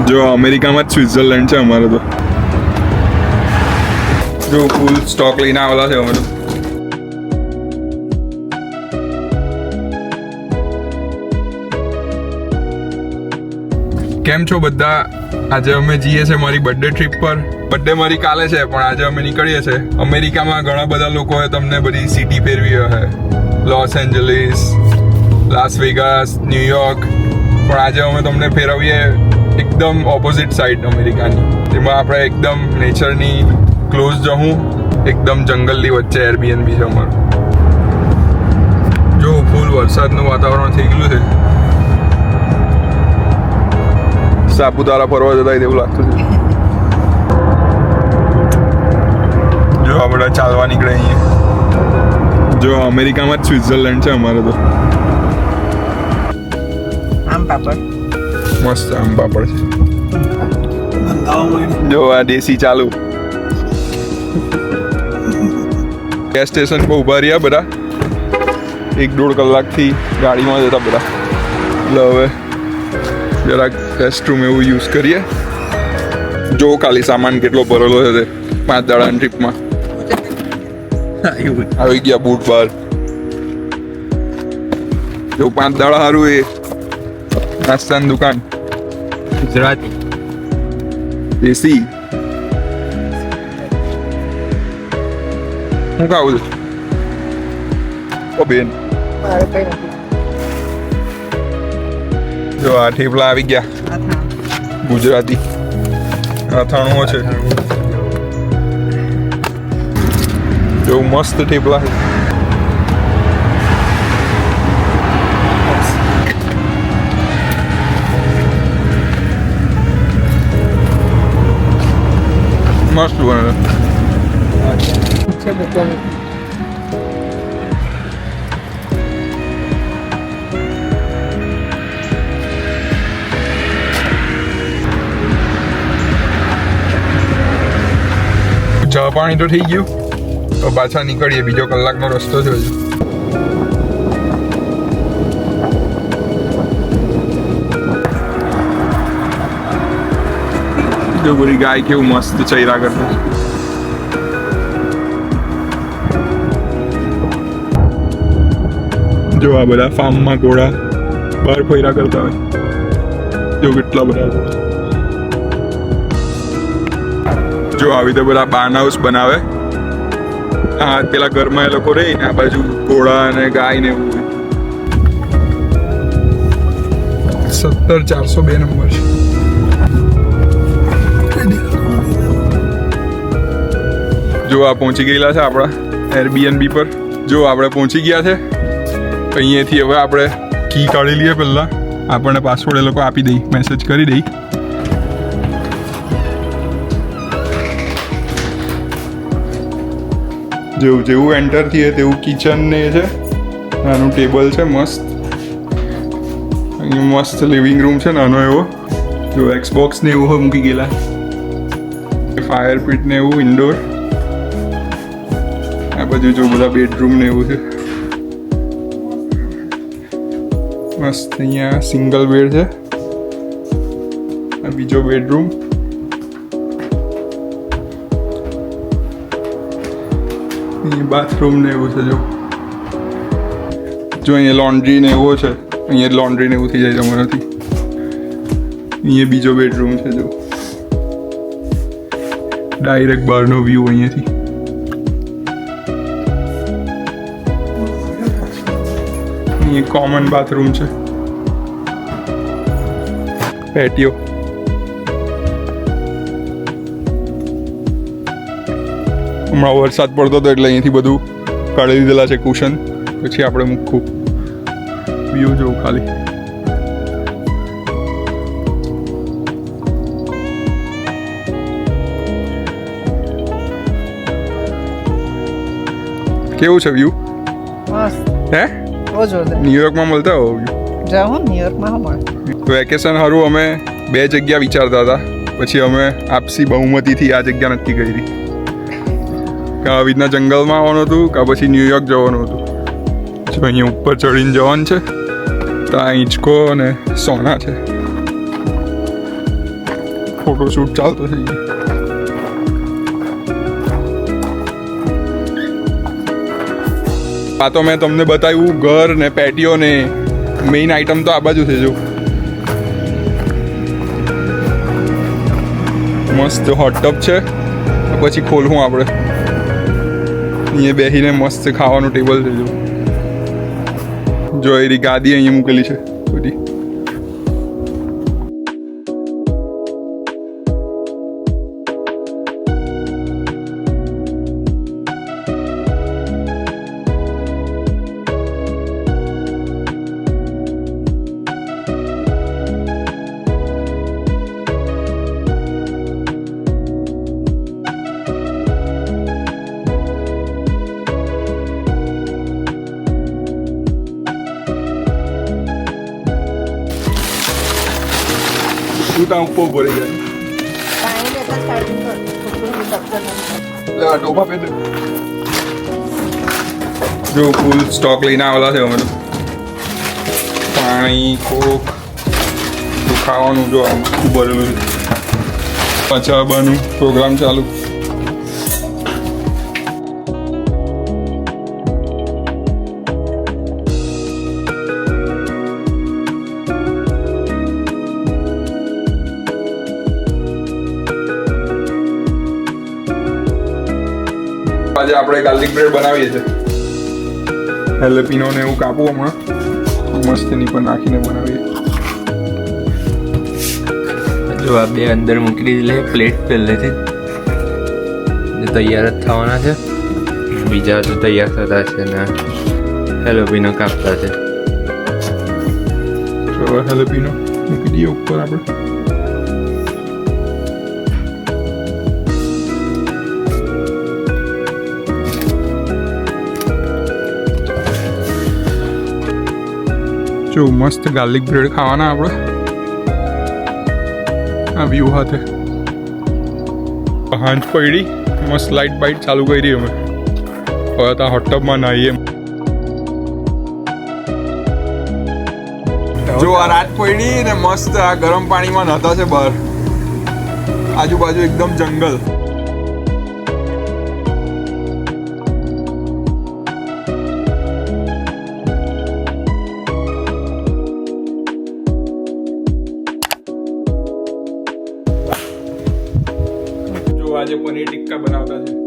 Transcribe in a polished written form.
જો અમેરિકામાં જ સ્વિટ્ઝરલેન્ડ છે અમારે તો. જો ફૂલ સ્ટોક લઈને આવેલા છે અમે તો. કેમ છો બધા? આજે અમે જઈએ છીએ મારી બર્થડે ટ્રીપ પર. બર્થડે મારી કાલે છે પણ આજે અમે નીકળીએ છીએ. અમેરિકામાં ઘણા બધા લોકોએ તમને બધી સિટી ફેરવી છે, Los Angeles, Las Vegas, New York, પણ આજે અમે તમને ફેરવીએ એકદમ ઓપોઝિટ સાઈડ અમેરિકાની, જેમાં આપણે એકદમ નેચરની ક્લોઝ જવું, એકદમ જંગલની વચ્ચે એરબીએનબી છે અમારું. જો ફૂલ વરસાદનું વાતાવરણ થઈ ગયું છે. સાપુતારા ફરવા જતા હોય તેવું લાગતું છે. જો આપણે ચાલવા નીકળે અહીંયા. જો અમેરિકામાં જ સ્વિટ્ઝરલેન્ડ છે અમારે તો. આમ પાપડ મસ્ત આમ પાપડ છે. જો આ દેશી ચાલુ. ગેસ સ્ટેશન પર ઉભા રહ્યા બધા 1-1.5 કલાકથી ગાડીમાં જતા બધા. એટલે હવે જરાક રેસ્ટરૂમ એવું યુઝ કરીએ. જો ખાલી સામાન કેટલો ભરેલો છે તે 5 દાડાની ટ્રીપમાં. આવી ગયા બૂટ બાર. જો 5 દાડા સારું એ નાસ્તાની દુકાન ગુજરાતી દેશી. શું ખાવું છે? ઓ બેન જો આ થેપલા આવી ગયા ગુજરાતી. અથાણું છે. જો મસ્ત થેપલા છે. મસ્ત બને. ચા પાણી તો થઈ ગયું, તો પાછા નીકળીએ. બીજો કલાકનો રસ્તો છે હજુ. જો બધી ગાય કેવું મસ્ત ચૈરા કરતું. જો આ બધા ફાર્મમાં ઘોડા બહાર ફર્યા કરતા હોય. જો કેટલા બધા ઘોડા. જો આવી રીતે બધા બાર્ન હાઉસ બનાવે. હા, પેલા ઘરમાં એ લોકો રહે ને આ બાજુ ઘોડા અને ગાય ને એવું. 17402 નંબર છે. જો આ પહોંચી ગયેલા છે આપણા એરબીએનબી પર. જો આપણે પહોંચી ગયા છે. અહીંયાથી હવે આપણે કી કાઢી લઈએ. પહેલાં આપણને પાસવર્ડ એ લોકો આપી દઈ, મેસેજ કરી દઈ. જેવું એન્ટર થઈએ તેવું કિચન ને છે. નાનું ટેબલ છે મસ્ત. અહીંયા મસ્ત લિવિંગ રૂમ છે નાનો એવો. જો એક્સબોક્સ ને એવું હોય મૂકી ગયેલા. ફાયર પીટ ને એવું ઇન્ડોર. આ બાજુ જો બધા બેડરૂમ ને એવું છે મસ્ત. અહીંયા સિંગલ બેડ છે. આ બીજો બેડરૂમ. અહીંયા બાથરૂમ ને એવું છે. જો અહીંયા લોન્ડ્રી ને એવો છે. અહીંયા લોન્ડ્રી ને એવું થઈ જાય તમારાથી. અહીંયા બીજો બેડરૂમ છે. જો ડાયરેક્ટ બહારનો વ્યૂ અહીંયાથી. અહીંયા કોમન બાથરૂમ છે. પેટીઓ. હમણાં વરસાદ પડતો હતો એટલે અહીંયાથી બધું કાઢી દીધેલા છે કુશન. પછી આપણે મૂકવું વ્યૂ જોવું ખાલી. કેવું છે વ્યૂ? હે ન્યુયોર્કમાં મળતા હો વ્યૂ? જાઉં ન્યુયોર્કમાં મળે. વેકેશન સારું અમે 2 જગ્યા વિચારતા હતા. પછી અમે આપસી બહુમતીથી આ જગ્યા નક્કી કરી. આવી રીતના જંગલમાં આવવાનું હતું કે પછી ન્યુયોર્ક જવાનું હતું. જો અહીંયા ઉપર ચડીને જવાનું છે. તો આ હિંચકો અને સોના છે. ફોટોશૂટ ચાલતો થઈ ગયો. આ તો મેં તમને બતાવ્યું ઘર ને પેટીઓ ને મેઇન આઈટમ તો આ બાજુ છે. જો મસ્ત હોટ ટબ છે. પછી ખોલવું આપણે. અહીંયા બેસીને મસ્ત ખાવાનું ટેબલ છે. જો એની ગાદી અહીંયા મૂકેલી છે બધી. તું ત્યાં ઉપર ભરી જાય. પાણી લેતા સાઈડ પર છોકરીનું દફતર એટલે આ ટોપા પે જો ફૂલ સ્ટોક લઈને આવેલા છે અમે તો. પાણી કોક ખાવાનું જો આખું ભરેલું છે. પાછા બાનું પ્રોગ્રામ ચાલુ. આજે આપણે ગાર્લિક બ્રેડ બનાવીએ છીએ. હેલેપિનો ને એવું કાપવું હમણાં મસ્ત એની પર નાખીને બનાવીએ. જો આ બે અંદર મૂકી દીધી પ્લેટ પહેલેથી જે તૈયાર જ થવાના છે. બીજા તો તૈયાર થતા છે ને હેલોપીનો કાપતા છે. તો હેલેપિનો મૂકી દઈએ ઉપર આપણે. જો મસ્ત ગાર્લિક બ્રેડ ખાવાના આપણે આ વ્યૂ સાથે. હાંજ પડી મસ્ત લાઇટ બાઇટ ચાલુ કરી અમે. હવે તો હોટ ટબમાં નાહીએ. જો આ રાત પડી ને મસ્ત આ ગરમ પાણીમાં નહાતા છે બહાર. આજુબાજુ એકદમ જંગલ. આજે પનીર ટિક્કા બનાવતા છે.